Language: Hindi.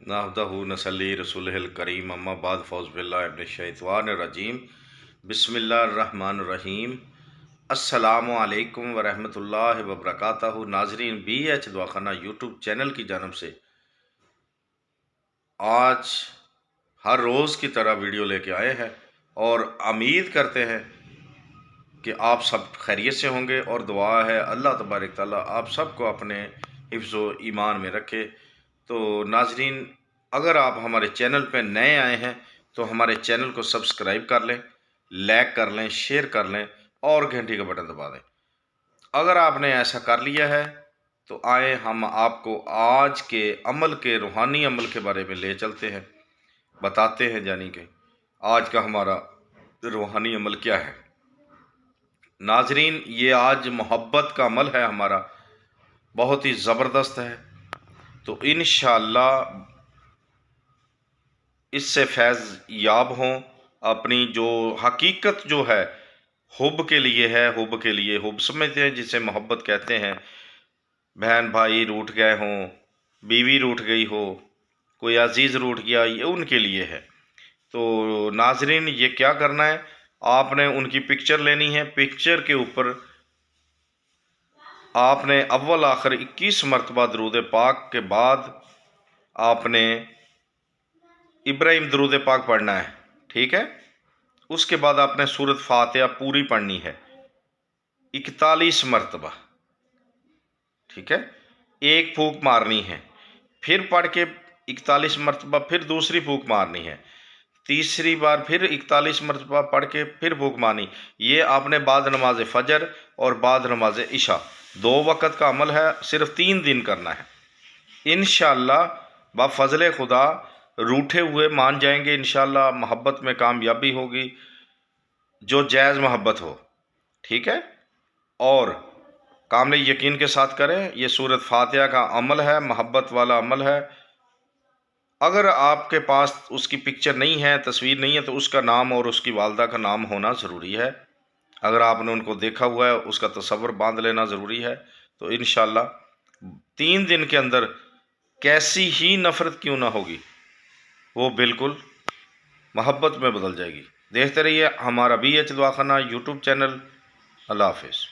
नहमदहू नसल्ली रसूलिल करीम अम्मा बाद फ़ौज़ बिल्लाहि मिनश शैतानिर रजीम बिस्मिल्लाहिर रहमानिर रहीम। अस्सलामु अलैकुम व रहमतुल्लाहि व बरकातहू। नाज़रीन, BH दवाखाना यूट्यूब चैनल की जानब से आज हर रोज़ की तरह वीडियो लेके आए हैं और उम्मीद करते हैं कि आप सब खैरियत से होंगे और दुआ है अल्लाह तबारक ताला आप सबको अपने हिफ्ज़ व ईमान में रखे। तो नाज़रीन, अगर आप हमारे चैनल पर नए आए हैं तो हमारे चैनल को सब्सक्राइब कर लें, लाइक कर लें, शेयर कर लें और घंटी का बटन दबा दें। अगर आपने ऐसा कर लिया है तो आए हम आपको आज के अमल के रूहानी अमल के बारे में ले चलते हैं, बताते हैं यानी कि आज का हमारा रूहानी अमल क्या है। नाजरीन, ये आज मोहब्बत का अमल है हमारा, बहुत ही ज़बरदस्त है। तो इंशाअल्लाह इससे फैज़ याब हों। अपनी जो हकीकत जो है हुब के लिए है, हुब के लिए, हुब समझते हैं जिसे मोहब्बत कहते हैं। बहन भाई रूठ गए हों, बीवी रूठ गई हो, कोई अजीज़ रूठ गया, ये उनके लिए है। तो नाजरीन, ये क्या करना है, आपने उनकी पिक्चर लेनी है। पिक्चर के ऊपर आपने अव्वल आखिर 21 मरतबा दरूद पाक के बाद आपने इब्राहिम दरूद पाक पढ़ना है, ठीक है। उसके बाद आपने सूरत फातिहा पूरी पढ़नी है 41 मरतबा, ठीक है। एक फूक मारनी है, फिर पढ़ के 41 मरतबा फिर दूसरी फूक मारनी है, तीसरी बार फिर 41 मरतबा पढ़ के फिर फूक मारनी। ये आपने बाद नमाज फजर और बाद नमाज इशा 2 वक़्त का अमल है, सिर्फ 3 दिन करना है। इंशाअल्लाह बफ़ज़ल खुदा रूठे हुए मान जाएंगे, इंशाअल्लाह मोहब्बत में कामयाबी होगी, जो जायज़ मोहब्बत हो, ठीक है। और कामले यकीन के साथ करें। ये सूरत फातिहा का अमल है, मोहब्बत वाला अमल है। अगर आपके पास उसकी पिक्चर नहीं है, तस्वीर नहीं है, तो उसका नाम और उसकी वालदा का नाम होना ज़रूरी है। अगर आपने उनको देखा हुआ है उसका तसव्वुर बांध लेना ज़रूरी है। तो इंशाअल्लाह 3 दिन के अंदर कैसी ही नफ़रत क्यों ना होगी, वो बिल्कुल मोहब्बत में बदल जाएगी। देखते रहिए हमारा BH दवाखाना यूट्यूब चैनल। अल्लाह हाफ़िज़।